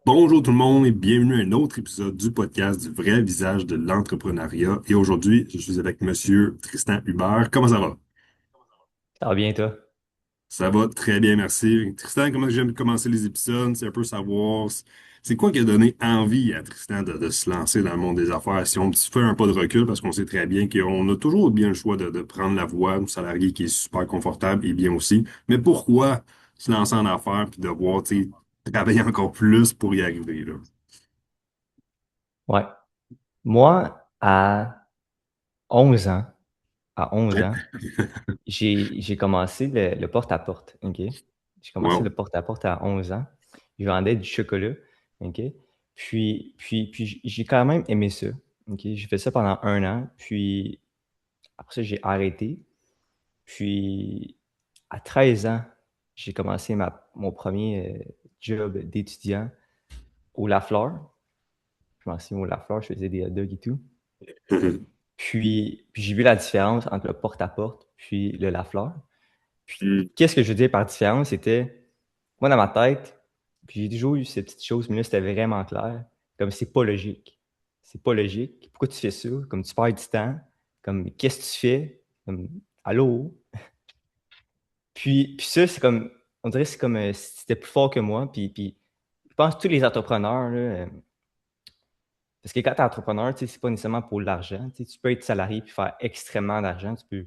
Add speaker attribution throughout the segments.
Speaker 1: Bonjour tout le monde et bienvenue à un autre épisode du podcast du vrai visage de l'entrepreneuriat. Et aujourd'hui, je suis avec Monsieur Tristan Hubert. Comment ça va?
Speaker 2: Ça va bien, toi?
Speaker 1: Ça va très bien, merci. Tristan, comment j'aime commencer les épisodes? C'est un peu savoir, c'est quoi qui a donné envie à Tristan de se lancer dans le monde des affaires? Si on fait un pas de recul, parce qu'on sait très bien qu'on a toujours bien le choix de prendre la voie du salarié qui est super confortable et bien aussi. Mais pourquoi se lancer en affaires puis devoir, tu sais, travailler encore plus pour y arriver, là?
Speaker 2: Ouais. Moi, à 11 ans, à 11 ans, j'ai commencé le porte-à-porte, OK? J'ai commencé
Speaker 1: Wow.
Speaker 2: le porte-à-porte à 11 ans. Je vendais du chocolat, OK? Puis j'ai quand même aimé ça, OK? J'ai fait ça pendant 1 an, puis après ça, j'ai arrêté. Puis à 13 ans, j'ai commencé mon premier job d'étudiant au Lafleur. Je m'en souviens au Lafleur, je faisais des hot dogs et tout. Puis j'ai vu la différence entre le porte-à-porte puis le Lafleur. Puis
Speaker 1: Hmm.
Speaker 2: qu'est-ce que je veux dire par différence? C'était, moi dans ma tête, puis j'ai toujours eu ces petites choses, mais là c'était vraiment clair, comme c'est pas logique. C'est pas logique. Pourquoi tu fais ça? Comme tu perds du temps. Comme qu'est-ce que tu fais? Comme allô? Puis ça, c'est comme, on dirait que c'est comme, c'était plus fort que moi. Puis je pense que tous les entrepreneurs, là, parce que quand tu es entrepreneur, tu sais, c'est pas nécessairement pour l'argent. Tu sais, tu peux être salarié puis faire extrêmement d'argent. Il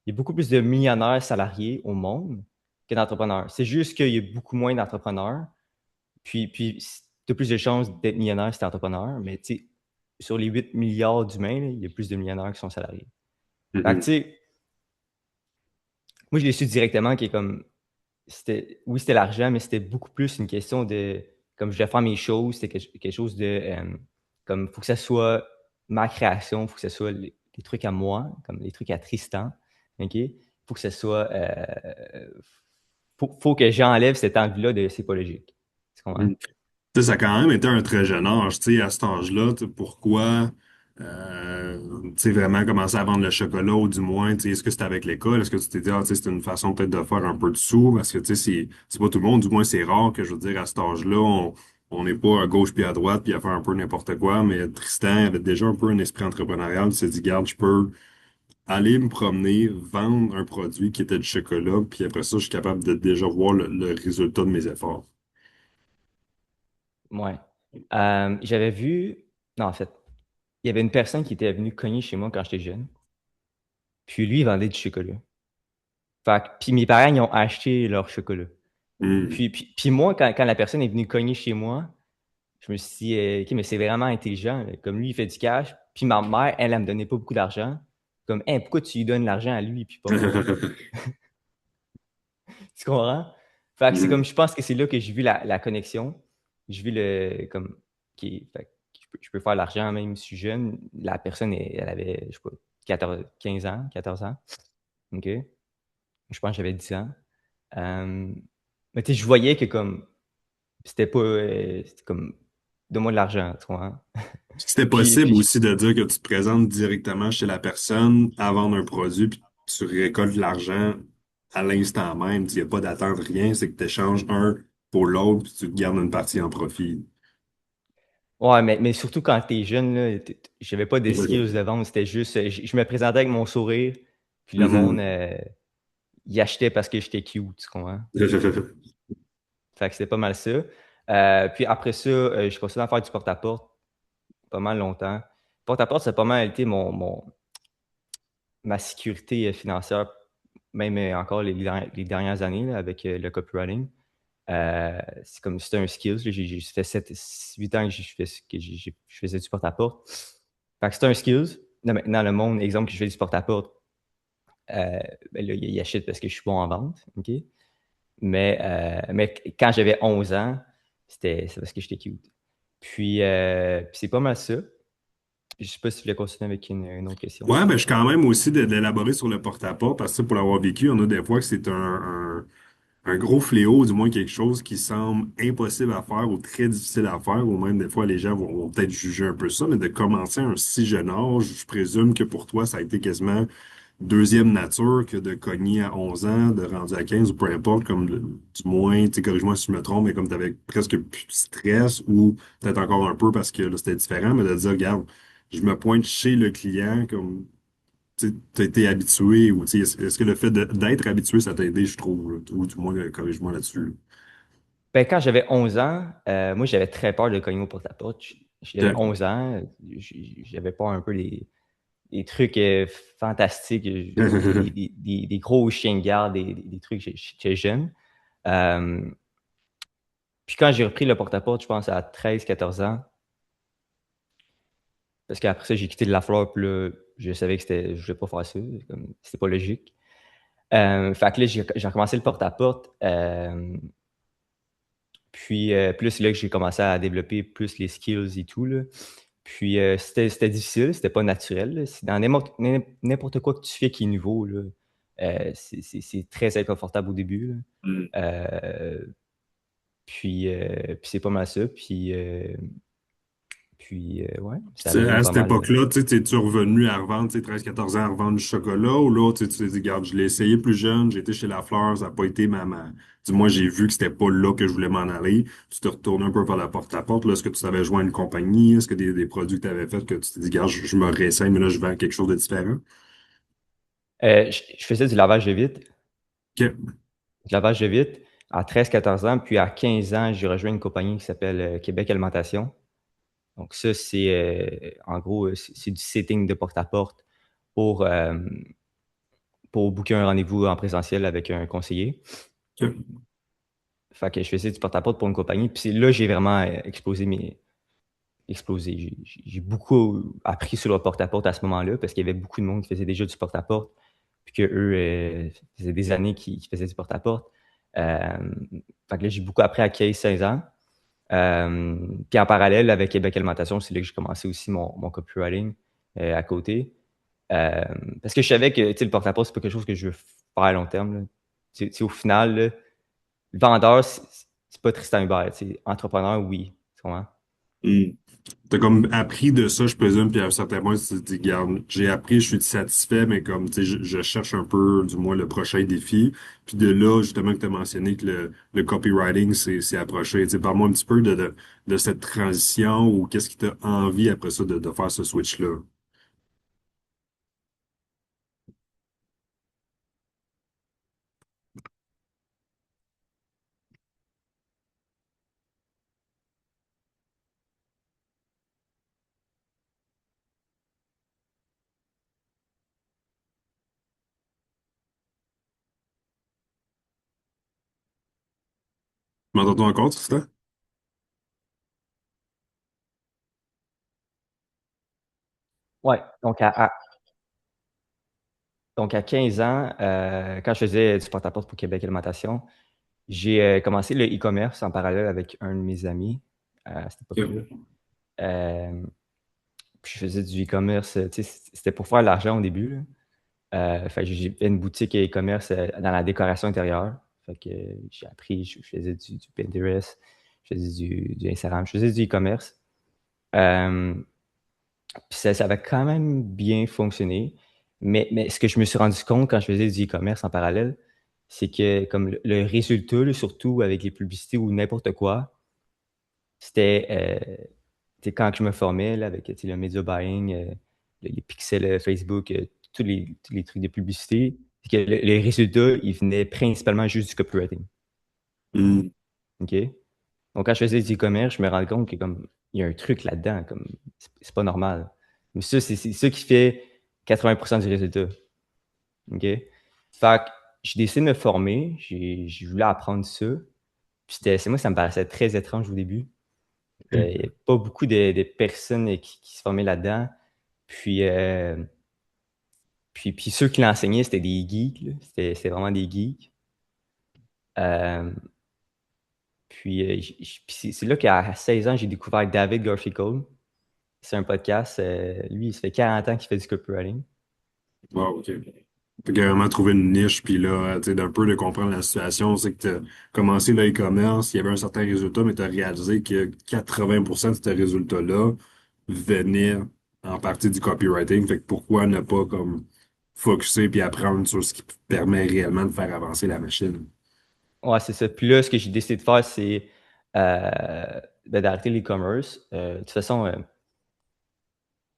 Speaker 2: y a beaucoup plus de millionnaires salariés au monde que d'entrepreneurs. C'est juste qu'il y a beaucoup moins d'entrepreneurs. Puis tu as plus de chances d'être millionnaire si tu es entrepreneur. Mais tu sais, sur les 8 milliards d'humains, là, il y a plus de millionnaires qui sont salariés. Fait que tu
Speaker 1: Mhm.
Speaker 2: sais, moi, je l'ai su directement qui est comme, oui, c'était l'argent, mais c'était beaucoup plus une question de, comme je devais faire mes choses, c'était quelque chose de, comme, faut que ça soit ma création, faut que ça soit les trucs à moi, comme les trucs à Tristan, OK? Faut que ça soit, faut que j'enlève cet angle-là de c'est pas logique. Tu comprends?
Speaker 1: Mhm. Tu sais, ça a quand même été un très jeune âge, tu sais, à cet âge-là, tu sais, pourquoi, tu sais, vraiment commencer à vendre le chocolat, ou du moins, tu sais, est-ce que c'était avec l'école? Est-ce que tu t'es dit, ah, tu sais, c'est une façon peut-être de faire un peu de sous? Parce que, tu sais, c'est pas tout le monde, du moins, c'est rare que, je veux dire, à cet âge-là, on n'est pas à gauche puis à droite puis à faire un peu n'importe quoi, mais Tristan avait déjà un peu un esprit entrepreneurial, il s'est dit, garde, je peux aller me promener, vendre un produit qui était du chocolat, puis après ça, je suis capable de déjà voir le résultat de mes efforts.
Speaker 2: Ouais. J'avais vu, non, en fait, il y avait une personne qui était venue cogner chez moi quand j'étais jeune, puis lui, il vendait du chocolat. Fait que, puis mes parents, ils ont acheté leur chocolat.
Speaker 1: Hmm.
Speaker 2: Puis moi, quand la personne est venue cogner chez moi, je me suis dit, OK, mais c'est vraiment intelligent, là. Comme lui, il fait du cash. Puis ma mère, elle me donnait pas beaucoup d'argent. Comme, hey, pourquoi tu lui donnes l'argent à lui puis pas moi? Tu comprends? Fait que c'est
Speaker 1: Hmm.
Speaker 2: comme, je pense que c'est là que j'ai vu la connexion. J'ai vu le, comme, fait que je peux faire l'argent même si je suis jeune. La personne, elle avait, je sais pas, 14, 15 ans, 14 ans. OK? Je pense que j'avais 10 ans. Euh, mais tu sais, je voyais que comme, c'était pas, c'était comme, donne-moi de l'argent, tu vois.
Speaker 1: C'était
Speaker 2: Puis,
Speaker 1: possible
Speaker 2: puis
Speaker 1: aussi de dire que tu te présentes directement chez la personne à vendre un produit, puis tu récoltes l'argent à l'instant même. Il n'y a pas d'attente, rien. C'est que tu échanges un pour l'autre, puis tu te gardes une partie en profit.
Speaker 2: ouais, mais surtout quand t'es jeune, là, j'avais pas de skills de vente, c'était juste, je me présentais avec mon sourire, puis le monde,
Speaker 1: Mhm.
Speaker 2: il achetait parce que j'étais cute, tu comprends? Fait que c'était pas mal ça. Puis après ça, j'ai continué à faire du porte-à-porte pas mal longtemps. Porte-à-porte, ça a pas mal été ma sécurité financière, même encore les dernières années là, avec le copywriting. C'est comme c'était un skills. Là. J'ai fait 8 ans que, je faisais du porte-à-porte. Fait que c'est un skills. Là, maintenant, le monde, exemple, que je fais du porte-à-porte, ben là, il achète parce que je suis bon en vente. OK? Mais quand j'avais 11 ans, c'est parce que j'étais cute. Puis c'est pas mal ça. Je sais pas si tu voulais continuer avec une autre question.
Speaker 1: Ouais, ben, je suis quand même aussi d'élaborer sur le porte-à-porte, parce que pour l'avoir vécu, on a des fois que c'est un gros fléau, du moins quelque chose qui semble impossible à faire ou très difficile à faire, ou même des fois les gens vont peut-être juger un peu ça, mais de commencer à un si jeune âge, je présume que pour toi, ça a été quasiment deuxième nature que de cogner à 11 ans, de rendu à 15 ou peu importe, comme du moins, tu sais, corrige-moi si je me trompe, mais comme tu avais presque plus de stress ou peut-être encore un peu parce que là, c'était différent, mais de dire, regarde, je me pointe chez le client comme tu as été habitué ou tu sais, est-ce que le fait d'être habitué, ça t'a aidé, je trouve, là, ou du moins, corrige-moi là-dessus.
Speaker 2: Ben, quand j'avais 11 ans, moi, j'avais très peur de cogner au porte-à-porte. J'avais
Speaker 1: OK.
Speaker 2: 11 ans, j'avais pas un peu les trucs fantastiques, des gros chiens de garde, des trucs, j'étais jeune. Euh, Puis quand j'ai repris le porte-à-porte, je pense à 13, 14 ans, parce qu'après ça, j'ai quitté de la fleur, puis là, je savais que je voulais pas faire ça, c'était pas logique. Fait que là, j'ai recommencé le porte-à-porte. Puis là, c'est là que j'ai commencé à développer plus les skills et tout, là. Puis c'était difficile, c'était pas naturel, là. C'est dans n'importe quoi que tu fais qui est nouveau, là, c'est très inconfortable au début, là.
Speaker 1: Hmm.
Speaker 2: Puis c'est pas mal ça. Puis ouais, ça
Speaker 1: Tu sais,
Speaker 2: allait
Speaker 1: à
Speaker 2: pas
Speaker 1: cette
Speaker 2: mal.
Speaker 1: époque-là, tu sais, es-tu revenu à revendre, tu sais, 13-14 ans à revendre du chocolat ou là, tu t'es dit, regarde, je l'ai essayé plus jeune, j'ai été chez La Fleur, ça n'a pas été Du moins, j'ai vu que c'était pas là que je voulais m'en aller. Tu te retournes un peu vers la porte-à-porte. Là, est-ce que tu savais joindre une compagnie? Est-ce que des produits que tu avais fait que tu t'es dit, regarde, je me réessaye, mais là, je vends quelque chose de différent?
Speaker 2: Je faisais du lavage de vitre.
Speaker 1: OK.
Speaker 2: Du lavage de vitre à 13, 14 ans, puis à 15 ans, j'ai rejoint une compagnie qui s'appelle Québec Alimentation. Donc ça, en gros, c'est du setting de porte-à-porte pour, euh, pour booker un rendez-vous en présentiel avec un conseiller.
Speaker 1: OK.
Speaker 2: Fait que je faisais du porte-à-porte pour une compagnie. Puis là, j'ai vraiment explosé. J'ai beaucoup appris sur le porte-à-porte à ce moment-là parce qu'il y avait beaucoup de monde qui faisait déjà du porte-à-porte, puis qu'eux, ça faisait des années qu'ils faisaient du porte-à-porte. Fait que là, j'ai beaucoup appris à 15, 16 ans. Puis en parallèle, avec Québec Alimentation, c'est là que j'ai commencé aussi mon copywriting à côté. Euh, Parce que je savais que tu sais, le porte-à-porte, c'est pas quelque chose que je veux faire à long terme, là. Tu sais, au final, là, le vendeur, c'est pas Tristan Hubert. Tu sais. Entrepreneur, oui. Tu comprends?
Speaker 1: Hmm. T'as comme appris de ça, je présume, puis à un certain point, tu te dis, regarde, j'ai appris, je suis satisfait, mais comme, tu sais, je cherche un peu, du moins, le prochain défi. Puis de là, justement, que tu as mentionné que le copywriting c'est approché. Tu sais, parle-moi un petit peu de cette transition ou qu'est-ce qui t'a envie après ça de faire ce switch-là. M'entends-tu encore, Tristan?
Speaker 2: Ouais. Donc à 15 ans, quand je faisais du porte-à-porte pour Québec Alimentation, j'ai commencé le e-commerce en parallèle avec un de mes amis à cette époque-là.
Speaker 1: Ok.
Speaker 2: Euh, Puis je faisais du e-commerce, tu sais, c'était pour faire de l'argent au début, là. Fait que j'ai fait une boutique e-commerce dans la décoration intérieure. Fait que j'ai appris, je faisais du Pinterest, je faisais du Instagram, je faisais du e-commerce. Euh, Puis ça avait quand même bien fonctionné. Mais ce que je me suis rendu compte quand je faisais du e-commerce en parallèle, c'est que comme le résultat, là, surtout avec les publicités ou n'importe quoi, c'était tu sais, quand je me formais là, avec tu sais, le media buying, les pixels Facebook, tous les trucs de publicité, c'est que les résultats, ils venaient principalement juste du copywriting.
Speaker 1: Hmm.
Speaker 2: OK? Donc, quand je faisais du e-commerce, je me rendais compte que comme il y a un truc là-dedans, comme c'est pas normal. Mais ça, c'est ça qui fait 80% du résultat. OK? Fait que j'ai décidé de me former, je voulais apprendre ça. Puis c'est moi, ça me paraissait très étrange au début. Il y a pas beaucoup de personnes qui se formaient là-dedans. Puis, puis ceux qui l'enseignaient, c'était des geeks, là. C'était vraiment des geeks. Euh, puis c'est là qu'à 16 ans, j'ai découvert David Garfinkel. C'est un podcast. Lui, ça fait 40 ans qu'il fait du copywriting.
Speaker 1: Wow, OK. T'as carrément trouvé une niche, puis là, tu sais, d'un peu de comprendre la situation, c'est que tu as commencé le e-commerce, il y avait un certain résultat, mais tu as réalisé que 80% de ces résultats-là venaient en partie du copywriting. Fait que pourquoi ne pas comme focuser puis apprendre sur ce qui permet réellement de faire avancer la machine.
Speaker 2: Ouais, c'est ça. Puis là, ce que j'ai décidé de faire, c'est d'arrêter l'e-commerce. De toute façon,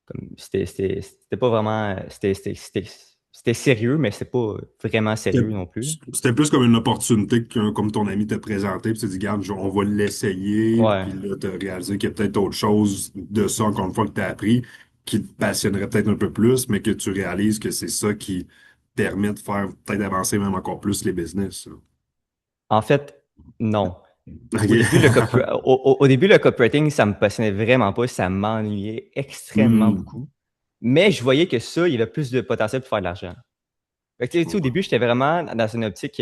Speaker 2: comme c'était pas vraiment. C'était sérieux, mais c'est pas vraiment
Speaker 1: C'était
Speaker 2: sérieux non plus.
Speaker 1: c'était plus comme une opportunité que comme ton ami t'a présenté, puis tu t'es dit, regarde, on va l'essayer,
Speaker 2: Ouais.
Speaker 1: puis là, tu as réalisé qu'il y a peut-être autre chose de ça, encore une fois, que tu as appris, qui te passionnerait peut-être un peu plus, mais que tu réalises que c'est ça qui permet de faire peut-être avancer même encore plus les business. Là.
Speaker 2: En fait, non.
Speaker 1: OK.
Speaker 2: Au début, le copywriting, ça me passionnait vraiment pas, ça m'ennuyait extrêmement
Speaker 1: Hmm.
Speaker 2: beaucoup. Mais je voyais que ça, il y avait plus de potentiel pour faire de l'argent. Fait que, tu sais, au début, j'étais vraiment dans une optique,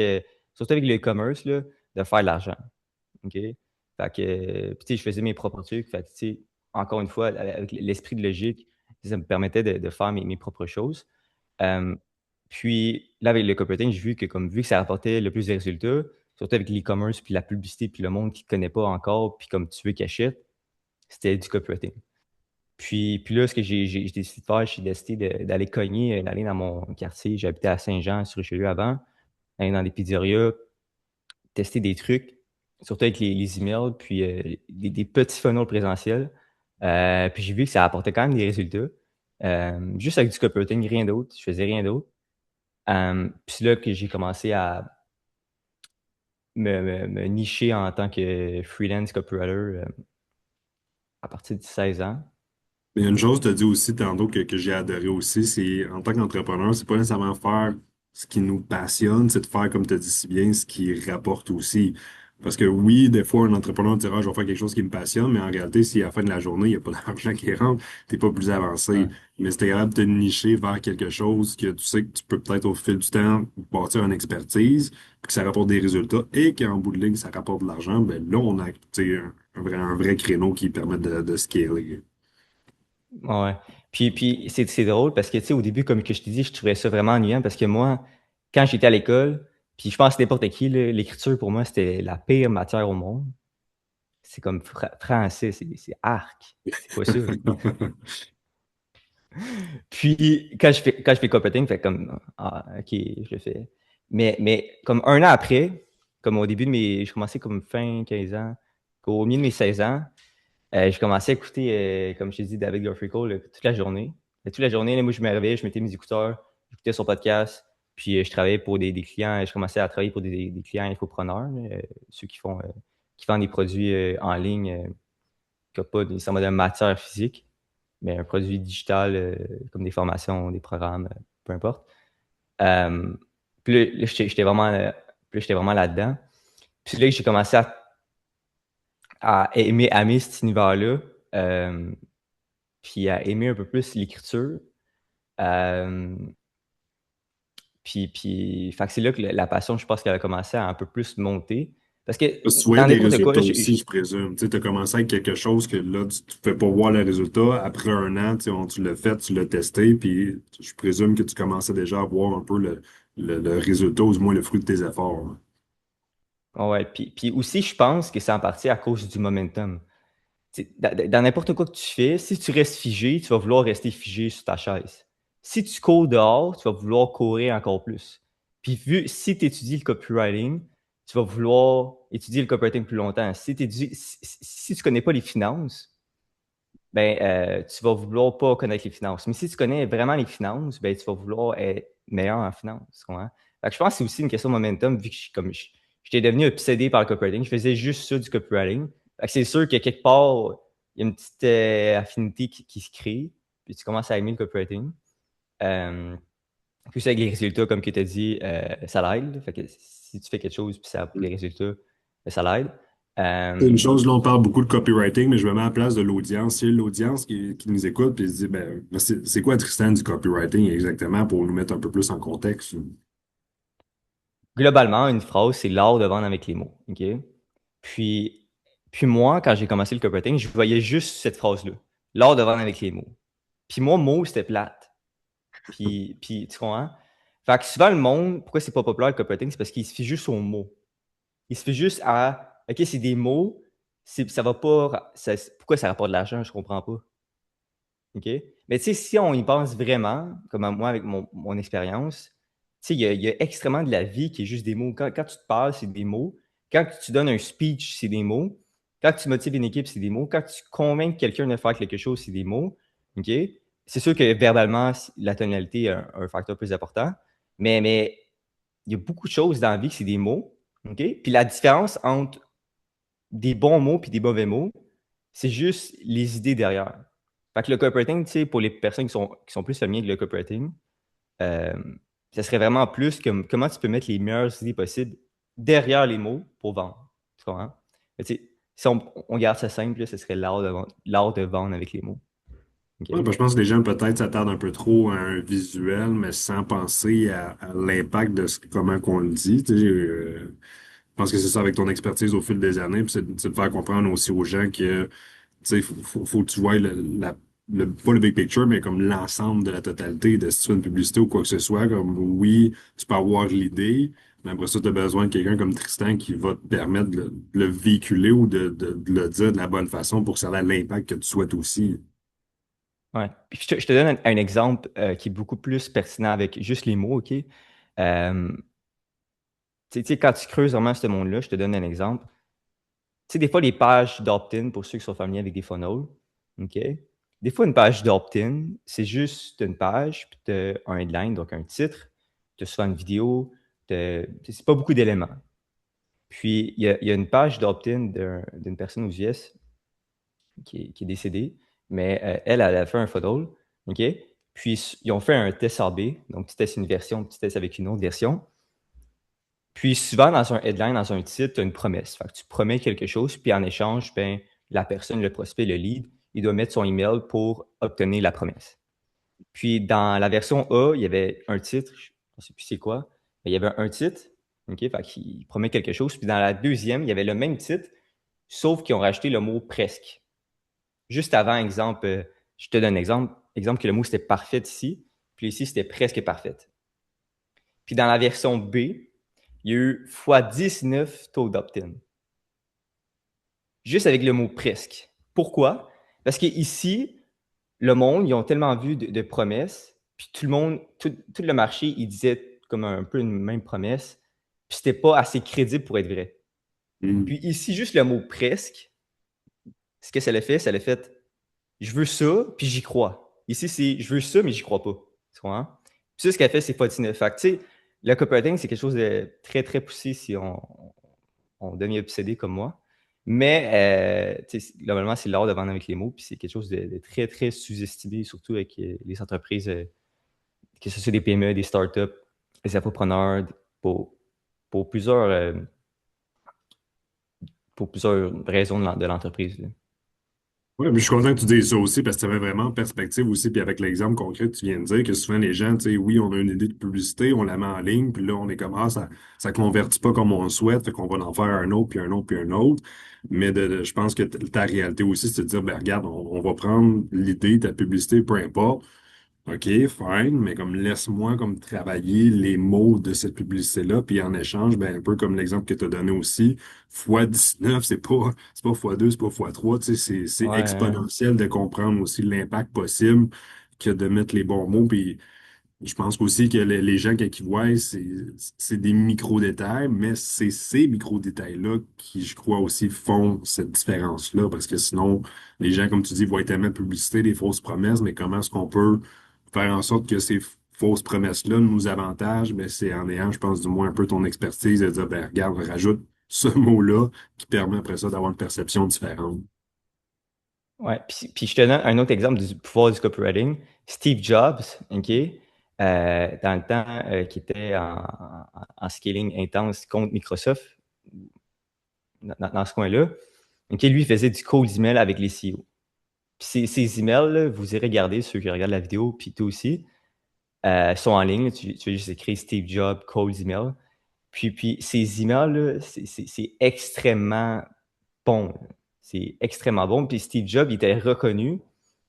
Speaker 2: surtout avec le e-commerce, là, de faire de l'argent. OK? Fait que, puis, tu sais, je faisais mes propres trucs. Fait que, tu sais, encore une fois, avec l'esprit de logique, ça me permettait de faire mes propres choses. Hem, Puis là, avec le copywriting, j'ai vu que vu que ça rapportait le plus de résultats, surtout avec l'e-commerce, puis la publicité, puis le monde qui ne connaît pas encore, puis comme tu veux qu'il achète, c'était du copywriting. Puis là, ce que j'ai décidé de faire, j'ai décidé d'aller cogner, d'aller dans mon quartier. J'habitais à Saint-Jean sur Richelieu avant, aller dans des pizzerias, tester des trucs, surtout avec les emails, puis des petits funnels présentiels. Puis j'ai vu que ça apportait quand même des résultats. Juste avec du copywriting, rien d'autre. Je faisais rien d'autre. Puis c'est là que j'ai commencé à me nicher en tant que freelance copywriter à partir de 16 ans.
Speaker 1: Mais il y a une chose, tu as dit aussi tantôt que j'ai adoré aussi, c'est en tant qu'entrepreneur, c'est pas nécessairement faire ce qui nous passionne, c'est de faire, comme tu as dit si bien, ce qui rapporte aussi. Parce que oui, des fois, un entrepreneur dira, je vais faire quelque chose qui me passionne, mais en réalité, si à la fin de la journée, il n'y a pas d'argent qui rentre, t'es pas plus avancé.
Speaker 2: Ouais.
Speaker 1: Mais si t'es capable de te nicher vers quelque chose que tu sais que tu peux peut-être au fil du temps bâtir une expertise, puis que ça rapporte des résultats et qu'en bout de ligne, ça rapporte de l'argent, ben là, on a tu sais, un vrai créneau qui permet de scaler.
Speaker 2: Ouais. Puis c'est drôle parce que, tu sais, au début, comme que je t'ai dit, je trouvais ça vraiment ennuyant parce que moi, quand j'étais à l'école, puis je pense que n'importe qui, là, l'écriture pour moi, c'était la pire matière au monde. C'est comme français, c'est arc. C'est pas ça. Puis quand je fais copywriting, fait comme ah, OK, je le fais. Mais comme un an après, comme au début de mes. Je commençais comme fin 15 ans, au milieu de mes 16 ans, je commençais à écouter, comme je t'ai dit, David Garfinkel toute la journée. Et toute la journée, là, moi, je me réveillais, je mettais mes écouteurs, j'écoutais son podcast, puis je travaillais pour des clients, je commençais à travailler pour des clients infopreneurs, là, ceux qui vendent des produits en ligne, qui n'ont pas nécessairement de matière physique, mais un produit digital comme des formations, des programmes, peu importe. Euh, puis là, j'étais vraiment là-dedans. Puis là, j'ai commencé à aimer cet univers-là. Puis à aimer un peu plus l'écriture. Euh, fait que c'est là que la passion, je pense qu'elle a commencé à un peu plus monter. Parce que
Speaker 1: Parce que tu voyais
Speaker 2: dans
Speaker 1: des
Speaker 2: n'importe quoi,
Speaker 1: résultats aussi, je présume. Tu sais, as commencé avec quelque chose que là, tu ne fais pas voir le résultat. Après un an, tu sais, tu l'as fait, tu l'as testé, puis je présume que tu commençais déjà à voir un peu le résultat, ou du moins le fruit de tes efforts. Hein.
Speaker 2: ouais, puis aussi, je pense que c'est en partie à cause du momentum. Dans n'importe quoi que tu fais, si tu restes figé, tu vas vouloir rester figé sur ta chaise. Si tu cours dehors, tu vas vouloir courir encore plus. Puis si tu étudies le copywriting, tu vas vouloir étudier le copywriting plus longtemps. Si tu connais pas les finances, ben, tu vas vouloir pas connaître les finances. Mais si tu connais vraiment les finances, ben, tu vas vouloir être meilleur en finance. Tu comprends? Fait que je pense que c'est aussi une question de momentum, vu que j'étais devenu obsédé par le copywriting. Je faisais juste ça du copywriting. Fait que c'est sûr que quelque part, il y a une petite affinité qui se crée, puis tu commences à aimer le copywriting. Plus avec les résultats, comme tu as dit, ça l'aide. Fait que si tu fais quelque chose puis ça apporte les résultats, ben, ça l'aide.
Speaker 1: C'est une
Speaker 2: Euh,
Speaker 1: chose, là, on parle beaucoup de copywriting, mais je me mets à la place de l'audience. C'est l'audience qui nous écoute, puis se dit, ben, c'est quoi, Tristan, du copywriting exactement pour nous mettre un peu plus en contexte?
Speaker 2: Globalement, une phrase, c'est l'art de vendre avec les mots. OK? Puis, puis moi, quand j'ai commencé le copywriting, je voyais juste cette phrase-là. L'art de vendre avec les mots. Puis moi, mot, c'était plate. Puis tu comprends? Fait que souvent, le monde, pourquoi c'est pas populaire le copywriting, c'est parce qu'il se fait juste aux mots. Il se fait juste à, OK, c'est des mots, ça va pas, pourquoi ça rapporte de l'argent, je comprends pas. OK? Mais tu sais, si on y pense vraiment, comme moi avec mon expérience, tu sais, il y a extrêmement de la vie qui est juste des mots. Quand tu te parles, c'est des mots. Quand tu donnes un speech, c'est des mots. Quand tu motives une équipe, c'est des mots. Quand tu convaincs quelqu'un de faire quelque chose, c'est des mots. OK? C'est sûr que verbalement, la tonalité est un facteur plus important. Mais il y a beaucoup de choses dans la vie que c'est des mots. OK? Puis la différence entre des bons mots puis des mauvais mots, c'est juste les idées derrière. Fait que le copywriting, tu sais, pour les personnes qui sont plus familières avec le copywriting, euh, ça serait vraiment plus comme comment tu peux mettre les meilleures idées possibles derrière les mots pour vendre. Tu comprends? Mais tu sais, si on garde ça simple, là, ce serait l'art de vendre avec les mots. OK?
Speaker 1: Ouais, ben, je pense que les gens peut-être s'attardent un peu trop à un visuel, mais sans penser à l'impact de comment qu'on le dit. Tu sais, je pense que c'est ça avec ton expertise au fil des années, puis c'est de faire comprendre aussi aux gens que tu sais, faut que tu vois pas le big picture, mais comme l'ensemble de la totalité de si tu fais une publicité ou quoi que ce soit. Comme oui, tu peux avoir l'idée, mais après ça, tu as besoin de quelqu'un comme Tristan qui va te permettre de le véhiculer ou de le dire de la bonne façon pour que ça ait l'impact que tu souhaites aussi.
Speaker 2: Ouais. Puis je te donne un exemple qui est beaucoup plus pertinent avec juste les mots, OK? Euh, tu sais, quand tu creuses vraiment ce monde-là, je te donne un exemple. Tu sais, des fois, les pages d'opt-in, pour ceux qui sont familiers avec des funnels, OK? Des fois, une page d'opt-in, c'est juste une page, puis tu as un headline, donc un titre, tu as souvent une vidéo, c'est pas beaucoup d'éléments. Puis, il y a une page d'opt-in d'une personne aux US qui est décédée, mais elle a fait un funnel, OK? Puis, ils ont fait un test AB, donc tu testes une version, puis tu testes avec une autre version. Puis souvent, dans un headline, dans un titre, tu as une promesse. Fait que tu promets quelque chose, puis en échange, ben, la personne, le prospect, le lead, il doit mettre son email pour obtenir la promesse. Puis dans la version A, il y avait un titre, je ne sais plus c'est quoi, mais il y avait un titre, OK, fait qu'il promet quelque chose. Puis dans la deuxième, il y avait le même titre, sauf qu'ils ont rajouté le mot presque. Juste avant, exemple, je te donne un exemple que le mot c'était parfait ici, puis ici c'était presque parfaite. Puis dans la version B, il y a eu x 19 taux d'opt-in. Juste avec le mot presque. Pourquoi? Parce qu'ici, le monde, ils ont tellement vu de promesses, puis tout le monde, tout le marché, il disait comme un peu une même promesse, puis c'était pas assez crédible pour être vrai.
Speaker 1: Mm.
Speaker 2: Puis ici, juste le mot presque, ce que ça l'a fait, je veux ça, puis j'y crois. Ici, c'est je veux ça, mais j'y crois pas. Tu comprends? Puis ça, ce qu'elle fait, c'est 49. Fait que, tu sais, le copywriting, c'est quelque chose de très, très poussé si on devient obsédé comme moi. Mais tu sais, globalement, c'est l'art de vendre avec les mots, puis c'est quelque chose de très, très sous-estimé, surtout avec les entreprises, que ce soit des PME, des startups, des infopreneurs, pour, pour plusieurs, euh, pour plusieurs raisons de l'entreprise, là.
Speaker 1: Oui, mais je suis content que tu dises ça aussi parce que ça met vraiment en perspective aussi. Puis avec l'exemple concret que tu viens de dire, que souvent les gens, tu sais, oui, on a une idée de publicité, on la met en ligne, puis là, on est comme, ça convertit pas comme on le souhaite, fait qu'on va en faire un autre, puis un autre, puis un autre. Mais je pense que ta réalité aussi, c'est de dire, ben regarde, on va prendre l'idée, ta publicité, peu importe. OK, fine, mais comme laisse-moi comme travailler les mots de cette publicité-là, puis en échange, ben un peu comme l'exemple que tu as donné aussi, fois 19, c'est pas fois 2, c'est pas fois 3, tu sais, c'est
Speaker 2: Ouais,
Speaker 1: exponentiel de comprendre aussi l'impact possible que de mettre les bons mots. Puis je pense aussi que les gens qui voient, c'est des micro-détails, mais c'est ces micro-détails-là qui, je crois aussi, font cette différence-là, parce que sinon, les gens, comme tu dis, voient tellement de publicité, des fausses promesses, mais comment est-ce qu'on peut faire en sorte que ces fausses promesses-là nous avantagent? Ben, c'est en ayant, je pense, du moins un peu ton expertise de dire, ben, regarde, rajoute ce mot-là qui permet après ça d'avoir une perception différente.
Speaker 2: ouais. Puis je te donne un autre exemple du pouvoir du copywriting. Steve Jobs, OK, dans le temps qui était en scaling intense contre Microsoft, dans ce coin-là, OK, lui, il faisait du cold email avec les CEO. Puis ces emails, là, vous irez regarder, ceux qui regardent la vidéo, puis toi aussi, sont en ligne. Tu vas juste écrire Steve Jobs cold email. Puis ces emails-là, c'est extrêmement bon, là. C'est extrêmement bon. Puis Steve Jobs, il était reconnu.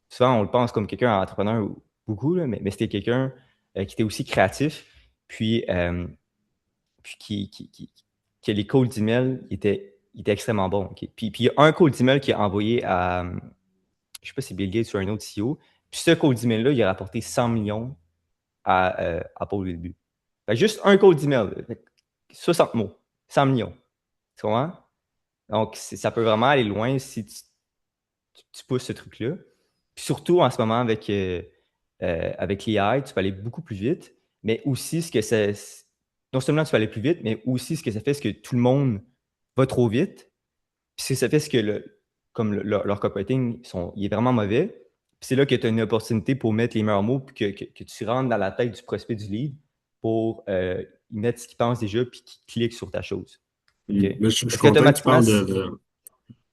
Speaker 2: Souvent, on le pense comme quelqu'un entrepreneur beaucoup, là, mais c'était quelqu'un qui était aussi créatif. Puis que les cold emails il était extrêmement bon. OK? Puis il y a un cold email qui a envoyé à, je sais pas si c'est Bill Gates ou un autre CEO. Puis Puis ce code d'email-là, il a rapporté 100 millions à Apple au début. Fait juste un code d'email, 60 mots, 100 millions. Tu comprends? Donc, ça peut vraiment aller loin si tu pousses ce truc-là. Puis surtout en ce moment avec l'AI, tu peux aller beaucoup plus vite, mais aussi ce que ça. Non seulement tu peux aller plus vite, mais aussi ce que ça fait, c'est que tout le monde va trop vite. Puis ça fait, ce que comme leur copywriting, il est vraiment mauvais. Puis c'est là que tu as une opportunité pour mettre les meilleurs mots, puis que tu rentres dans la tête du prospect du lead pour y mettre ce qu'il pense déjà, puis qu'il clique sur ta chose. OK?
Speaker 1: Mais je suis
Speaker 2: Parce
Speaker 1: content que tu
Speaker 2: qu'automatiquement,
Speaker 1: parles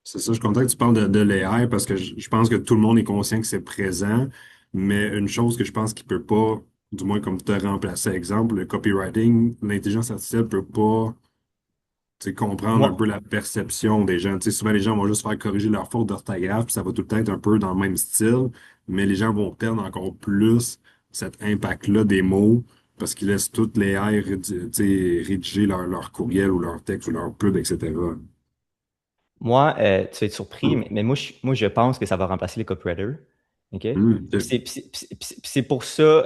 Speaker 1: c'est ça, je suis content que tu parles de l'AI parce que je pense que tout le monde est conscient que c'est présent, mais une chose que je pense qu'il peut pas, du moins comme tu as remplacé, exemple, le copywriting, l'intelligence artificielle peut pas, tu sais, comprendre un
Speaker 2: moi,
Speaker 1: peu la perception des gens. Tu sais, souvent, les gens vont juste faire corriger leurs fautes d'orthographe, puis ça va tout le temps être un peu dans le même style, mais les gens vont perdre encore plus cet impact-là des mots parce qu'ils laissent toutes les AI tu sais, rédiger leur courriel ou leur texte ou leur pub, etc.
Speaker 2: tu vas être surpris, mais moi, je pense que ça va remplacer les copywriters. OK? Puis
Speaker 1: Ok.
Speaker 2: c'est pour ça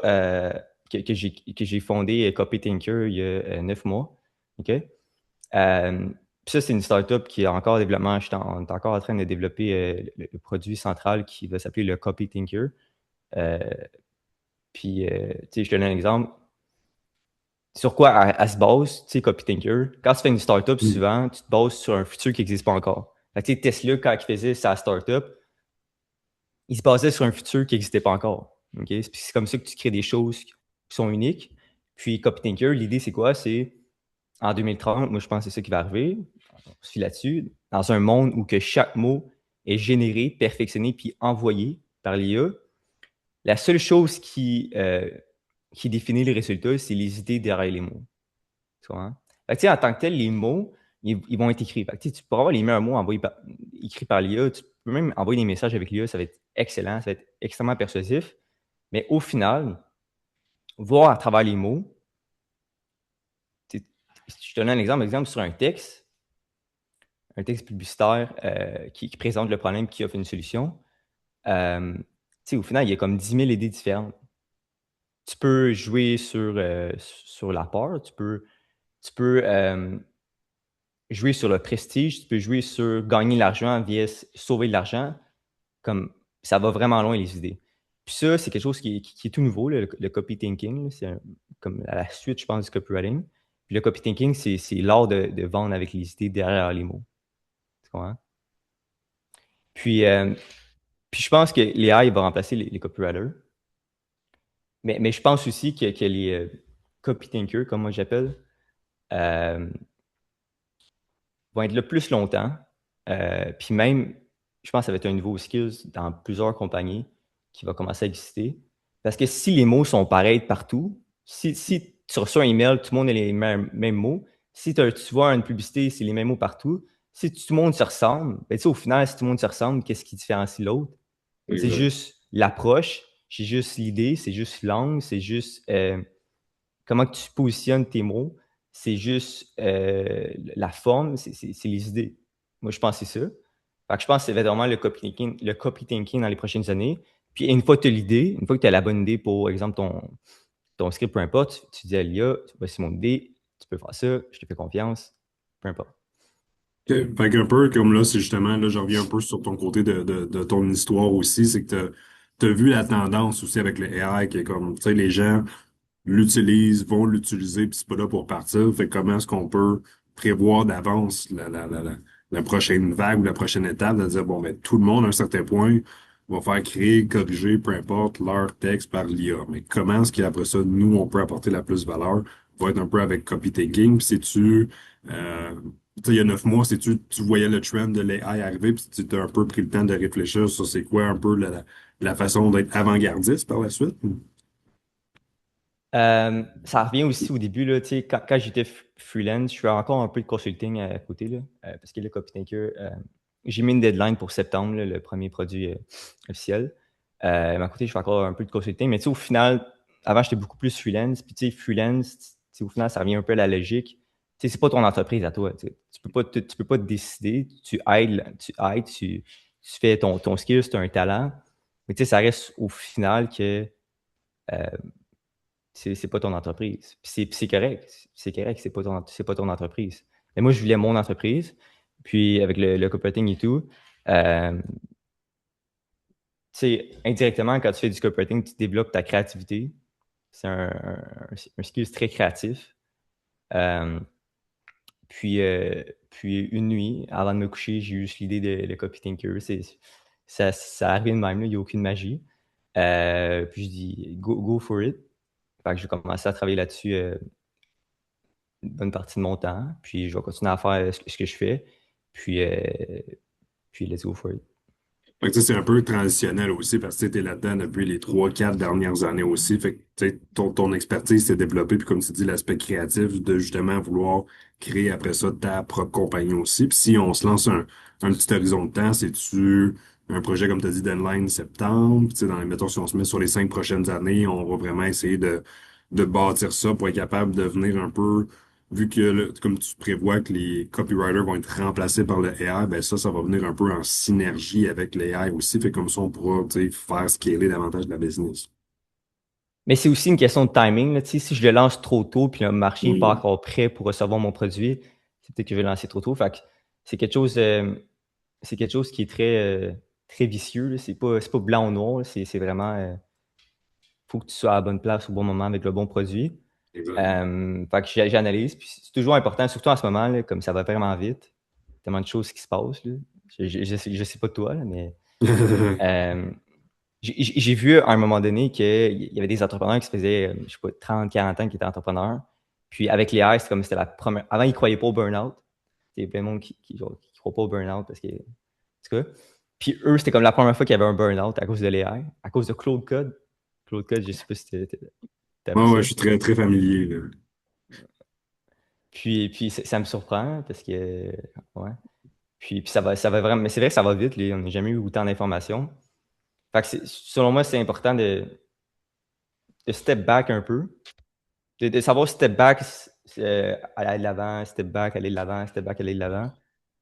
Speaker 2: que j'ai fondé Copy Thinker il y a 9 mois. OK? Puis ça, c'est une startup qui est encore en développement. On est encore en train de développer le produit central qui va s'appeler le Copy Thinker. Euh, Puis, tu sais, je te donne un exemple. Sur quoi elle se base, tu sais, Copy Thinker? Quand tu fais une startup,
Speaker 1: Mm.
Speaker 2: souvent, tu te bases sur un futur qui n'existe pas encore. Fait que, tu sais, Tesla, quand il faisait sa startup, il se basait sur un futur qui n'existait pas encore. OK? Puis c'est comme ça que tu crées des choses qui sont uniques. Puis Copy Thinker, l'idée, c'est quoi? C'est en 2030, moi, je pense que c'est ça qui va arriver. On se fie là-dessus. Dans un monde où que chaque mot est généré, perfectionné, puis envoyé par l'IA, la seule chose qui définit les résultats, c'est les idées derrière les mots. Tu vois, hein? Fait que, tu sais, en tant que tel, les mots, ils vont être écrits. Fait que, tu sais, tu pourras avoir les meilleurs mots écrits par l'IA. Tu peux même envoyer des messages avec l'IA. Ça va être excellent. Ça va être extrêmement persuasif. Mais au final, voir à travers les mots, je te donne un exemple sur un texte publicitaire qui présente le problème, qui offre une solution. Tu sais, au final, il y a comme 10 000 idées différentes. Tu peux jouer sur la peur, tu peux jouer sur le prestige, tu peux jouer sur gagner de l'argent via sauver de l'argent. Comme ça va vraiment loin, les idées. Puis ça, c'est quelque chose qui est tout nouveau, le copy thinking. Là. C'est comme à la suite, je pense, du copywriting. Puis le copy thinking, c'est l'art de vendre avec les idées derrière les mots. Tu comprends? Puis, puis je pense que l'AI va remplacer les copywriters. Mais je pense aussi que les copy thinkers, comme moi j'appelle, euh, vont être là plus longtemps. Puis même, je pense que ça va être un nouveau skills dans plusieurs compagnies qui va commencer à exister. Parce que si les mots sont pareils partout, si tu reçois un email, tout le monde a les mêmes mots. Si tu vois une publicité, c'est les mêmes mots partout. Si tout le monde se ressemble, ben, tu sais, au final, si tout le monde se ressemble, qu'est-ce qui différencie l'autre? C'est
Speaker 1: Exact.
Speaker 2: juste l'approche, c'est juste l'idée, c'est juste l'angle, c'est juste comment tu positionnes tes mots, c'est juste la forme, c'est les idées. Moi, je pense que c'est ça. Fait que je pense que c'est vraiment le copy thinking dans les prochaines années. Puis une fois que tu as l'idée, une fois que tu as la bonne idée pour exemple ton script, peu importe, tu dis à l'IA, voici mon idée, tu peux faire ça, je te fais confiance, peu importe.
Speaker 1: Fait qu'un peu comme là, c'est justement, là, je reviens un peu sur ton côté de ton histoire aussi, c'est que tu as vu la tendance aussi avec le AI qui est comme, tu sais, les gens l'utilisent, vont l'utiliser, puis c'est pas là pour partir. Fait que comment est-ce qu'on peut prévoir d'avance la prochaine vague ou la prochaine étape, de dire, bon, ben, tout le monde, à un certain point, va faire créer, corriger, peu importe, leur texte par l'IA. Mais comment est-ce qu'après ça, nous, on peut apporter la plus-valeur? Va être un peu avec copy taking, puis c'est-tu, tu sais, il y a 9 mois, tu voyais le trend de l'AI arriver, puis tu as un peu pris le temps de réfléchir sur c'est quoi un peu la façon d'être avant-gardiste par la suite?
Speaker 2: Ça revient aussi au début, là, tu sais, quand j'étais freelance, je fais encore un peu de consulting à côté, là, parce que le CopyThinker, j'ai mis une deadline pour septembre, là, le premier produit officiel. Mais à côté, je fais encore un peu de consulting, mais tu sais, au final, avant, j'étais beaucoup plus freelance, puis tu sais, freelance, tu sais, au final, ça revient un peu à la logique. Tu sais, c'est pas ton entreprise à toi, tu sais. Tu peux pas te décider, tu aides, tu fais ton skill, c'est un talent, Mais tu sais, ça reste au final que c'est pas ton entreprise. Puis c'est correct. C'est correct, c'est pas ton entreprise. Mais moi, je voulais mon entreprise. Puis avec le copywriting et tout, tu sais, indirectement, quand tu fais du copywriting, tu développes ta créativité. C'est un skill très créatif. Euh, puis une nuit, avant de me coucher, j'ai eu juste l'idée de le copy thinker. Ça arrive de même, il n'y a aucune magie. Puis je dis go for it. Fait que j'ai commencé à travailler là-dessus une bonne partie de mon temps. Puis je vais continuer à faire ce que je fais. Puis, puis let's go for it.
Speaker 1: Fait que, tu sais, c'est un peu transitionnel aussi parce que tu es là-dedans depuis les 3, 4 dernières années aussi. Fait que tu sais, ton expertise s'est développée, puis comme tu dis, l'aspect créatif de justement vouloir créer après ça ta propre compagnie aussi. Puis si on se lance un petit horizon de temps, c'est-tu un projet, comme tu as dit, deadline septembre? Puis, tu sais, mettons, si on se met sur les 5 prochaines années, on va vraiment essayer de bâtir ça pour être capable de devenir un peu vu que, comme tu prévois que les copywriters vont être remplacés par le AI, ben ça va venir un peu en synergie avec l'AI aussi. Fait comme ça, on pourra, tu sais, faire scaler davantage la business.
Speaker 2: Mais c'est aussi une question de timing, là. Tu sais, si je le lance trop tôt, puis le marché n'est pas
Speaker 1: Oui,
Speaker 2: encore prêt pour recevoir mon produit, c'est peut-être que je vais le lancer trop tôt. Fait que c'est quelque chose qui est très vicieux, là. C'est pas blanc ou noir, là. C'est vraiment, faut que tu sois à la bonne place au bon moment avec le bon produit.
Speaker 1: exact.
Speaker 2: Fait que j'analyse, puis c'est toujours important, surtout en ce moment, là, comme ça va vraiment vite. Tellement de choses qui se passent, là. Je sais pas de toi, là, mais euh, j'ai vu à un moment donné qu'il y avait des entrepreneurs qui se faisaient, je sais pas, 30, 40 ans qui étaient entrepreneurs. Puis avec les AI, c'est comme c'était la première. Avant, ils croyaient pas au burn-out. Il y a plein de monde qui croit pas au burn-out parce que. En tout cas. Puis eux, c'était comme la première fois qu'il y avait un burn-out à cause de l'AI, à cause de Claude Code. Claude Code, je sais pas si t'as
Speaker 1: Ouais,
Speaker 2: vu
Speaker 1: ouais,
Speaker 2: ça.
Speaker 1: je suis très, très familier, là.
Speaker 2: Puis ça me surprend parce que. Ouais. Puis ça va vraiment. Mais c'est vrai que ça va vite, on n'a jamais eu autant d'informations. Fait que selon moi, c'est important de step back un peu. De savoir step back, aller de l'avant, step back, aller de l'avant, step back, aller de l'avant.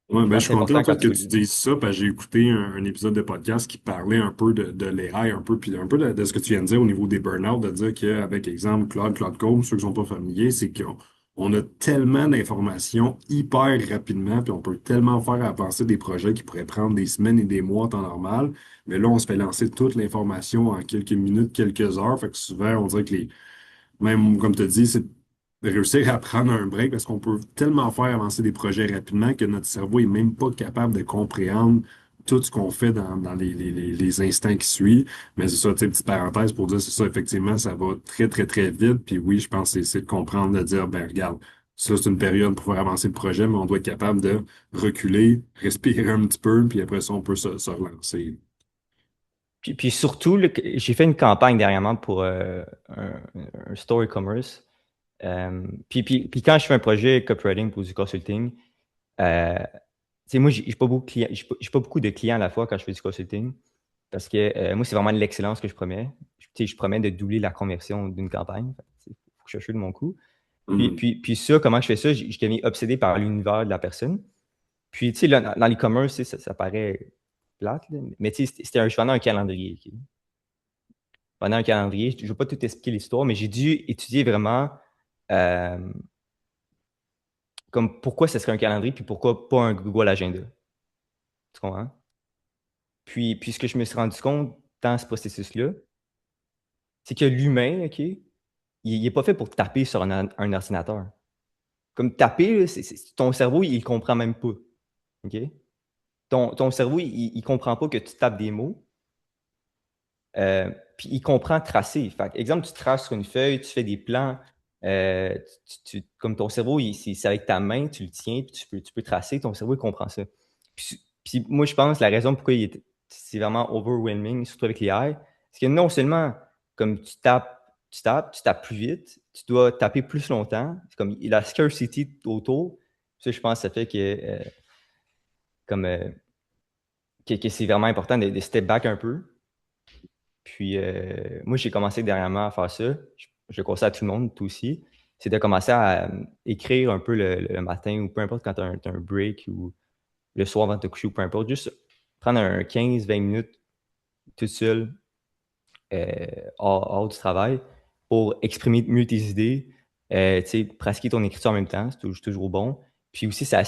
Speaker 1: Ouais,
Speaker 2: Je
Speaker 1: ben,
Speaker 2: pense
Speaker 1: je
Speaker 2: que
Speaker 1: suis
Speaker 2: c'est
Speaker 1: content en
Speaker 2: important quand
Speaker 1: fait
Speaker 2: tu
Speaker 1: que
Speaker 2: veux.
Speaker 1: tu dises ça, parce que j'ai écouté un épisode de podcast qui parlait un peu de l'AI, un peu, puis un peu de ce que tu viens de dire au niveau des burn-out, de dire qu'avec exemple Claude Code, ceux qui sont pas familiers, c'est qu'on a tellement d'informations hyper rapidement, puis on peut tellement faire avancer des projets qui pourraient prendre des semaines et des mois en temps normal, mais là, on se fait lancer toute l'information en quelques minutes, quelques heures, fait que souvent, on dirait que même comme tu as dit, c'est de réussir à prendre un break parce qu'on peut tellement faire avancer des projets rapidement que notre cerveau est même pas capable de comprendre tout ce qu'on fait dans les instants qui suivent. Mais c'est ça, tu sais, petite parenthèse pour dire, c'est ça, effectivement, ça va très, très, très vite. Puis oui, je pense que c'est de comprendre, de dire, ben regarde, ça, c'est une période pour faire avancer le projet, mais on doit être capable de reculer, respirer un petit peu, puis après ça, on peut se relancer.
Speaker 2: Puis surtout, là, j'ai fait une campagne dernièrement pour un store e-commerce. Puis quand je fais un projet copywriting pour du consulting, tu sais, moi, j'ai pas beaucoup de clients, j'ai pas beaucoup de clients à la fois quand je fais du consulting. Parce que moi, c'est vraiment de l'excellence que je promets. Tu sais, je promets de doubler la conversion d'une campagne. Il faut que je cherche de mon coup.
Speaker 1: Mhm.
Speaker 2: Puis ça, comment je fais ça? Je deviens obsédé par l'univers de la personne. Puis, tu sais, là, dans l'e-commerce, tu sais, ça paraît plate, là, mais tu sais, je vendais un calendrier. Ok? Je vendais un calendrier. Je ne vais pas tout expliquer l'histoire, mais j'ai dû étudier vraiment euh, comme pourquoi ce serait un calendrier, puis pourquoi pas un Google Agenda. Tu comprends? Puis ce que je me suis rendu compte dans ce processus-là, c'est que l'humain, OK, il n'est pas fait pour taper sur un ordinateur. Comme taper, là, ton cerveau, il ne comprend même pas. OK? Ton cerveau, il ne comprend pas que tu tapes des mots. Puis il comprend tracer. Fait que, exemple, tu traces sur une feuille, tu fais des plans. Comme ton cerveau, c'est avec ta main, tu le tiens, puis tu peux tracer. Ton cerveau, il comprend ça. Puis moi, je pense la raison pourquoi c'est vraiment overwhelming, surtout avec les AI, c'est que non seulement comme tu tapes plus vite, tu dois taper plus longtemps. C'est comme la scarcity autour. Ça, je pense, ça fait comme, que c'est vraiment important de step back un peu. Puis moi, j'ai commencé dernièrement à faire ça. Je le conseille à tout le monde, toi aussi. C'est de commencer à écrire un peu le matin ou peu importe quand tu as, un break ou le soir avant de te coucher ou peu importe. Juste prendre un 15-20 minutes tout seul, hors du travail, pour exprimer mieux tes idées, tu sais, pratiquer ton écriture en même temps, c'est toujours bon. Puis aussi, ça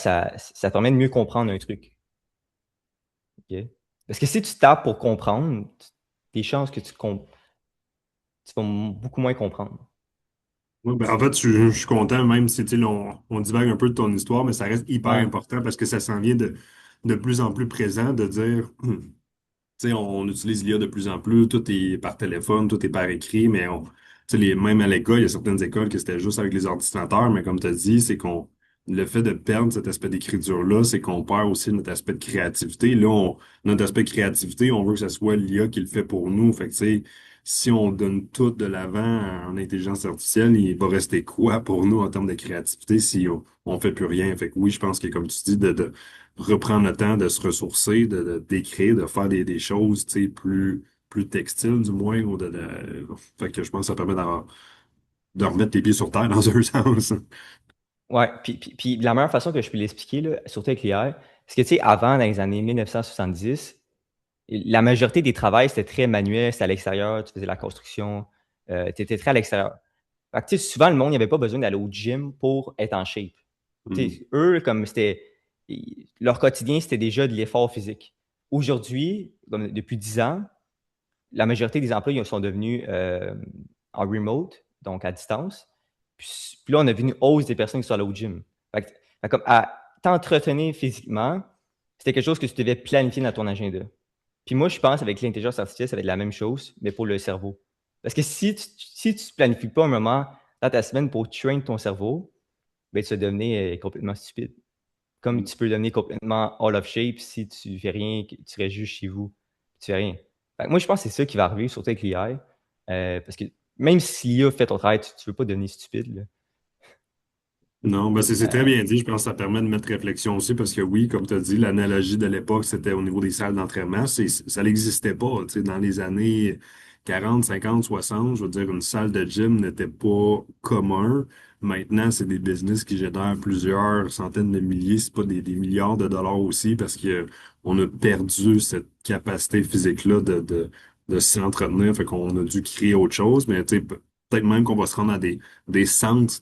Speaker 2: permet de mieux comprendre un truc. OK? Parce que si tu tapes pour comprendre, tes chances que tu vas beaucoup moins comprendre.
Speaker 1: Ouais, ben, en fait, je suis content, même si tu sais, là, on divague un peu de ton histoire, mais ça reste hyper
Speaker 2: Ouais,
Speaker 1: important parce que ça s'en vient de plus en plus présent de dire. Tu sais, on utilise l'IA de plus en plus, tout est par téléphone, tout est par écrit, mais tu sais, même à l'école, il y a certaines écoles que c'était juste avec les ordinateurs, mais comme tu as dit, c'est qu'on le fait de perdre cet aspect d'écriture-là, c'est qu'on perd aussi notre aspect de créativité. Là, notre aspect de créativité, on veut que ce soit l'IA qui le fait pour nous. Fait que, tu sais, si on donne tout de l'avant en intelligence artificielle, il va rester quoi pour nous en termes de créativité si on fait plus rien? Fait que oui, je pense que, comme tu dis, de reprendre le temps de se ressourcer, d'écrire, de faire des choses, tu sais, plus textiles, du moins, fait que je pense que ça permet de remettre les pieds sur terre dans un sens.
Speaker 2: ouais. Puis la meilleure façon que je peux l'expliquer, là, surtout avec l'IA, c'est que, tu sais, avant, dans les années 1970, la majorité des travails, c'était très manuel, c'était à l'extérieur, tu faisais la construction, tu étais très à l'extérieur. Fait que, tu sais, souvent, le monde, il avait pas besoin d'aller au gym pour être en shape. Tu
Speaker 1: Hmm.
Speaker 2: sais, eux, comme c'était leur quotidien, c'était déjà de l'effort physique. Aujourd'hui, comme depuis 10 ans, la majorité des emplois, ils sont devenus, en remote, donc à distance. Puis là, on a vu une hausse des personnes qui sont allées au gym. Fait comme à t'entretenir physiquement, c'était quelque chose que tu devais planifier dans ton agenda. Puis moi, je pense avec l'intelligence artificielle, ça va être la même chose, mais pour le cerveau. Parce que si tu planifies pas un moment dans ta semaine pour train ton cerveau, ben, tu vas devenir, complètement stupide. Comme tu peux devenir complètement all of shape si tu fais rien, que tu restes juste chez vous, tu fais rien. Fait que moi, je pense que c'est ça qui va arriver, surtout avec l'IA, parce que même si l'IA fait ton travail, tu veux pas devenir stupide, là.
Speaker 1: Non, ben c'est très
Speaker 2: Heu,
Speaker 1: bien dit. Je pense que ça permet de mettre réflexion aussi parce que oui, comme tu as dit, l'analogie de l'époque, c'était au niveau des salles d'entraînement. Ça n'existait pas. Tu sais, dans les années 40, 50, 60, je veux dire, une salle de gym n'était pas commun. Maintenant, c'est des business qui génèrent plusieurs centaines de milliers, c'est pas des milliards de dollars aussi parce que on a perdu cette capacité physique-là de s'entretenir. Fait qu'on a dû créer autre chose, mais tu sais, peut-être même qu'on va se rendre à des centres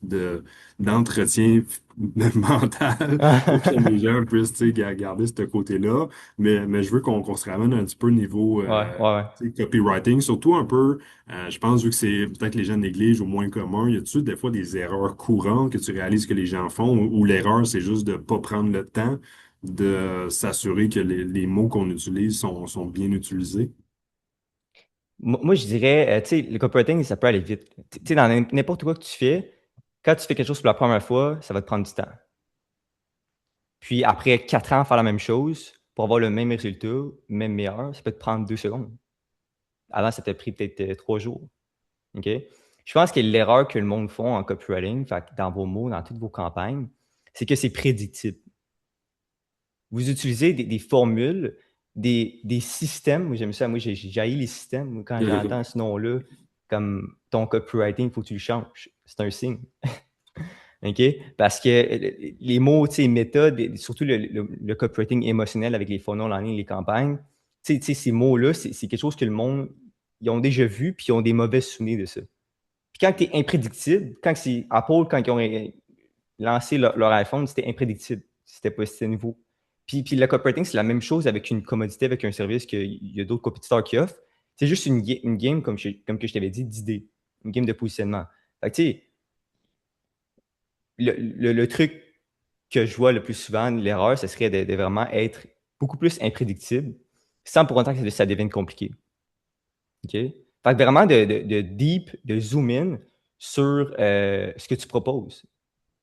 Speaker 1: d'entretien mental pour que les gens puissent tu sais, garder ce côté-là. Mais je veux qu'on se ramène un petit peu au niveau
Speaker 2: ouais, ouais, ouais.
Speaker 1: tu sais, copywriting, surtout un peu, je pense, vu que c'est peut-être que les gens négligent au moins commun, il y a-tu des fois des erreurs courantes que tu réalises que les gens font ou l'erreur, c'est juste de ne pas prendre le temps de s'assurer que les mots qu'on utilise sont bien utilisés?
Speaker 2: Moi, je dirais, tu sais, le copywriting, ça peut aller vite. Tu sais, dans n'importe quoi que tu fais, quand tu fais quelque chose pour la première fois, ça va te prendre du temps. Puis après 4 ans, faire la même chose pour avoir le même résultat, même meilleur, ça peut te prendre 2 secondes. Avant, ça t'a pris peut-être, 3 jours. OK? Je pense que l'erreur que le monde font en copywriting, fait que dans vos mots, dans toutes vos campagnes, c'est que c'est prédictible. Vous utilisez des formules, des systèmes. Moi, j'aime ça. Moi, j'ai haï les systèmes. Moi, quand j'entends ce nom-là, comme ton copywriting, il faut que tu le changes. C'est un signe. OK? Parce que les mots, tu sais, méthodes, et surtout le copywriting émotionnel avec les funnels en ligne, les campagnes, tu sais, ces mots-là, c'est quelque chose que le monde, ils ont déjà vu, puis ils ont des mauvais souvenirs de ça. Puis quand tu es imprédictible, quand c'est Apple, quand ils ont lancé leur iPhone, c'était imprédictible. C'était nouveau. Puis le copywriting, c'est la même chose avec une commodité, avec un service qu'il y a d'autres compétiteurs qui offrent. C'est juste une game, comme que je t'avais dit, d'idées. Une game de positionnement. Fait que tu sais, le truc que je vois le plus souvent, l'erreur, ce serait de vraiment être beaucoup plus imprédictible, sans pour autant que ça devienne compliqué. OK? Fait que vraiment de deep, de zoom in sur, ce que tu proposes.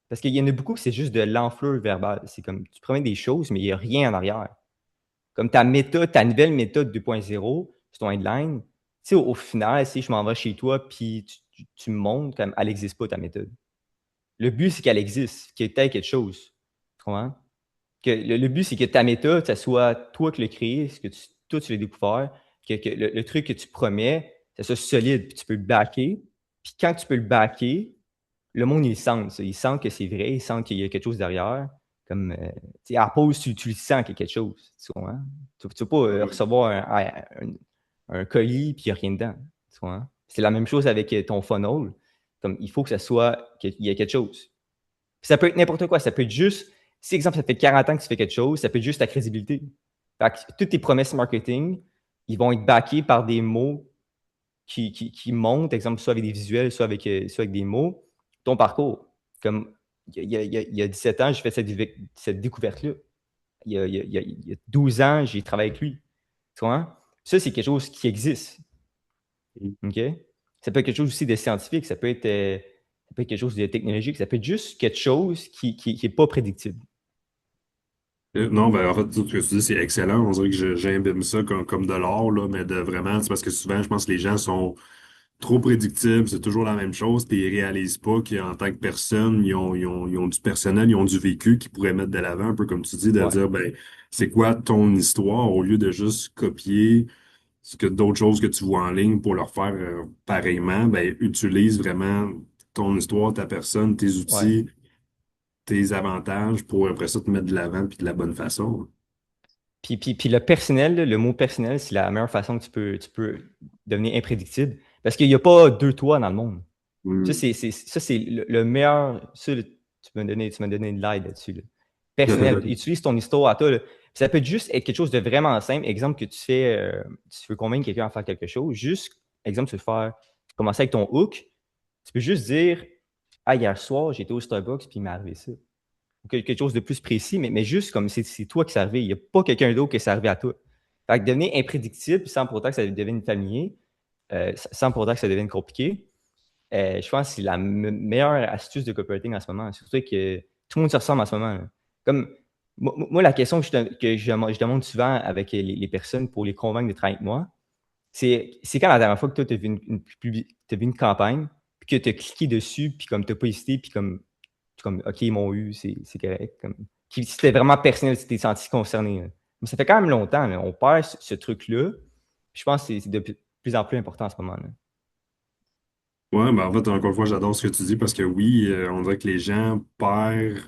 Speaker 2: Parce qu'il y en a beaucoup, c'est juste de l'enflure verbale. C'est comme tu promets des choses, mais il y a rien en arrière. Comme ta méthode, ta nouvelle méthode 2.0 sur ton headline, tu sais, au final, si je m'en vais chez toi puis tu me montres comme elle existe pas ta méthode. Le but, c'est qu'elle existe, qu'il y ait quelque chose. Tu comprends? Que le but, c'est que ta méthode, ça soit toi qui l'as créée, que toi, tu l'as découvert, que le truc que tu promets, ça soit solide, puis tu peux le backer. Puis quand tu peux le backer, le monde, il sent ça. Il sent que c'est vrai, il sent qu'il y a quelque chose derrière. Comme, tu sais, à la pause, tu le sens qu'il y a quelque chose. Tu comprends? Tu vas pas recevoir un colis puis il n'y a rien dedans. Tu vois, hein? C'est la même chose avec ton funnel. Comme il faut que ça soit, qu'il y ait quelque chose. Puis ça peut être n'importe quoi. Ça peut être juste, si exemple, ça fait 40 ans que tu fais quelque chose, ça peut être juste ta crédibilité. Fait que toutes tes promesses marketing, ils vont être backés par des mots qui montrent, exemple, soit avec des visuels, soit avec des mots, ton parcours. Comme il y a 17 ans, j'ai fait cette découverte-là. Il y a 12 ans, j'ai travaillé avec lui. Tu vois? Ça, c'est quelque chose qui existe. OK? Ça peut être quelque chose aussi de scientifique, ça peut être quelque chose de technologique, ça peut être juste quelque chose qui est pas prédictible.
Speaker 1: Non, ben en fait, tout ce que tu dis, c'est excellent. On dirait que j'imbibe ça comme de l'or, là, mais de vraiment, c'est parce que souvent, je pense que les gens sont trop prédictibles, c'est toujours la même chose, puis ils réalisent pas qu'en tant que personne, ils ont du personnel, ils ont du vécu qu'ils pourraient mettre de l'avant, un peu comme tu dis, de
Speaker 2: Ouais,
Speaker 1: dire, ben, c'est quoi ton histoire, au lieu de juste copier ce que d'autres choses que tu vois en ligne pour leur faire pareillement, ben, utilise vraiment ton histoire, ta personne, tes
Speaker 2: ouais.
Speaker 1: outils, tes avantages pour après ça te mettre de l'avant puis de la bonne façon.
Speaker 2: Puis le personnel, là, le mot personnel, c'est la meilleure façon que tu peux devenir imprédictible. Parce qu'il n'y a pas deux toi dans le monde.
Speaker 1: Hmm.
Speaker 2: Ça, c'est le meilleur. Ça, là, tu m'as donné de l'aide là-dessus, là. Personnel. Utilise ton histoire à toi, là. Puis ça peut juste être quelque chose de vraiment simple. Exemple que tu veux convaincre quelqu'un à faire quelque chose. Juste, exemple, commencer avec ton hook. Tu peux juste dire, ah, hier soir, j'étais au Starbucks, puis il m'est arrivé ça. Ou quelque chose de plus précis, mais juste comme c'est toi qui c'est arrivé. Il n'y a pas quelqu'un d'autre qui c'est arrivé à toi. Fait que devenir imprédictible sans pour autant que ça devienne familier, sans pour autant que ça devienne compliqué, je pense que c'est la meilleure astuce de copywriting en ce moment. Surtout que tout le monde se ressemble en ce moment, là. Comme moi, la question que je demande souvent avec les personnes pour les convaincre de travailler avec moi, c'est quand la dernière fois que toi, tu as vu t'as vu une campagne, puis que tu as cliqué dessus, puis comme tu n'as pas hésité, puis comme OK, ils m'ont eu, c'est correct. Comme, c'était vraiment personnel, tu t'es senti concerné, là. Mais ça fait quand même longtemps, là. On perd ce truc-là. Je pense que c'est de plus en plus important en ce moment, là.
Speaker 1: Ouais, ben en fait, encore une fois, j'adore ce que tu dis parce que oui, on dirait que les gens perdent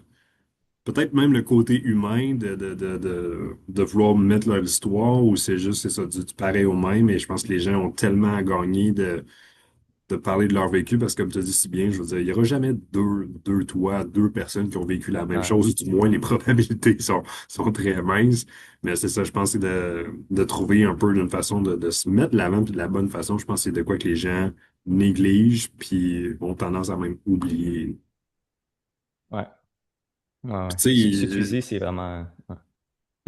Speaker 1: peut-être même le côté humain de vouloir mettre leur histoire ou c'est juste, c'est ça, du pareil au même. Et je pense que les gens ont tellement à gagner de parler de leur vécu parce que, comme tu dis si bien, je veux dire, il n'y aura jamais deux toi, deux personnes qui ont vécu la même
Speaker 2: Ouais.
Speaker 1: chose. Du moins, les probabilités sont très minces. Mais c'est ça, je pense, c'est de trouver un peu d'une façon de se mettre de l'avant puis de la bonne façon. Je pense que c'est de quoi que les gens négligent puis ont tendance à même oublier.
Speaker 2: Ouais. Ouais,
Speaker 1: Puis
Speaker 2: ouais.
Speaker 1: tu sais,
Speaker 2: S'utiliser, c'est vraiment. Ouais.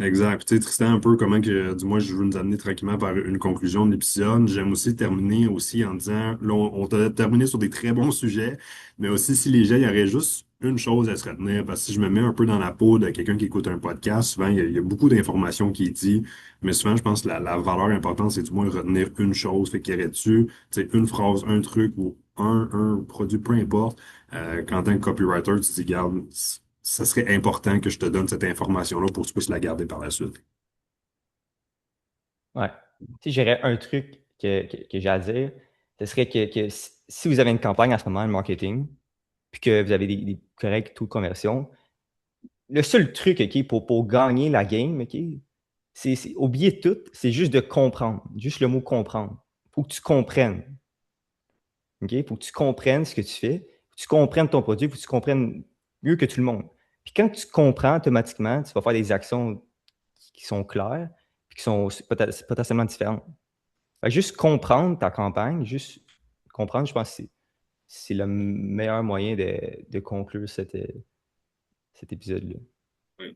Speaker 1: exact. Puis, tu sais, Tristan, un peu comment que, du moins, je veux nous amener tranquillement vers une conclusion de l'épisode. J'aime aussi terminer aussi en disant, là, on t'a terminé sur des très bons sujets, mais aussi si les gens, il y aurait juste une chose à se retenir, parce que si je me mets un peu dans la peau de quelqu'un qui écoute un podcast, souvent, il y a beaucoup d'informations qui est dit, mais souvent, je pense que la valeur importante, c'est du moins retenir une chose. Fait qu'il y aurait-tu, tu sais, une phrase, un truc ou un produit, peu importe, qu'en tant que copywriter, tu te dis, garde, ça serait important que je te donne cette information-là pour que tu puisses la garder par la suite.
Speaker 2: Ouais. Tu sais, j'aurais un truc que j'ai à dire. Ce serait que si vous avez une campagne en ce moment de marketing, puis que vous avez des corrects taux de conversion, le seul truc, OK, pour gagner la game, OK, c'est oublier tout, c'est juste de comprendre. Juste le mot comprendre. Faut que tu comprennes. OK? Faut que tu comprennes ce que tu fais. Faut que tu comprennes ton produit. Faut que tu comprennes mieux que tout le monde. Puis quand tu comprends automatiquement, tu vas faire des actions qui sont claires, puis qui sont potentiellement différentes. Fait que juste comprendre ta campagne, juste comprendre, je pense que c'est le meilleur moyen de conclure cet épisode-là.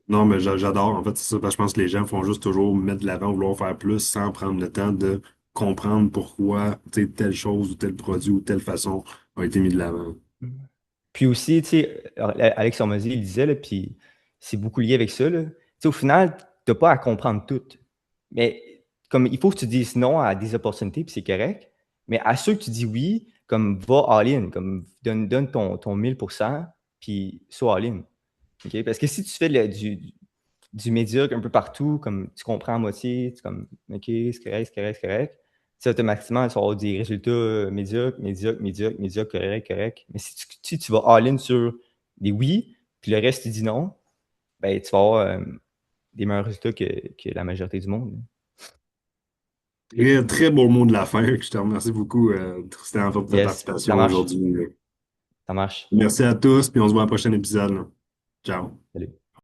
Speaker 1: Non, mais j'adore. En fait, c'est ça, parce que je pense que les gens font juste toujours mettre de l'avant, vouloir faire plus sans prendre le temps de comprendre pourquoi, tu sais, telle chose ou tel produit ou telle façon a été mis de l'avant.
Speaker 2: Mhm. Puis aussi, tu sais, Alex Hormozy, il disait, là, puis c'est beaucoup lié avec ça, là. Tu sais, au final, tu n'as pas à comprendre tout. Mais comme il faut que tu dises non à des opportunités, puis c'est correct. Mais à ceux que tu dis oui, comme va all-in, comme donne ton 1000%, puis sois all-in. OK? Parce que si tu fais du médiocre un peu partout, comme tu comprends à moitié, tu comme OK, c'est correct, c'est correct, c'est correct. Tu sais, automatiquement, tu vas avoir des résultats médiocres, médiocres, médiocres, médiocres, correct, correct. Mais si tu vas all-in sur des oui, puis le reste, tu dis non, ben, tu vas avoir des meilleurs résultats que la majorité du monde, là.
Speaker 1: Très, très beau mot de la fin. Je te remercie beaucoup, Tristan, pour ta
Speaker 2: Yes, ça
Speaker 1: participation
Speaker 2: marche.
Speaker 1: aujourd'hui.
Speaker 2: Ça marche.
Speaker 1: Merci à tous, puis on se voit au prochain épisode, là. Ciao.
Speaker 2: Salut.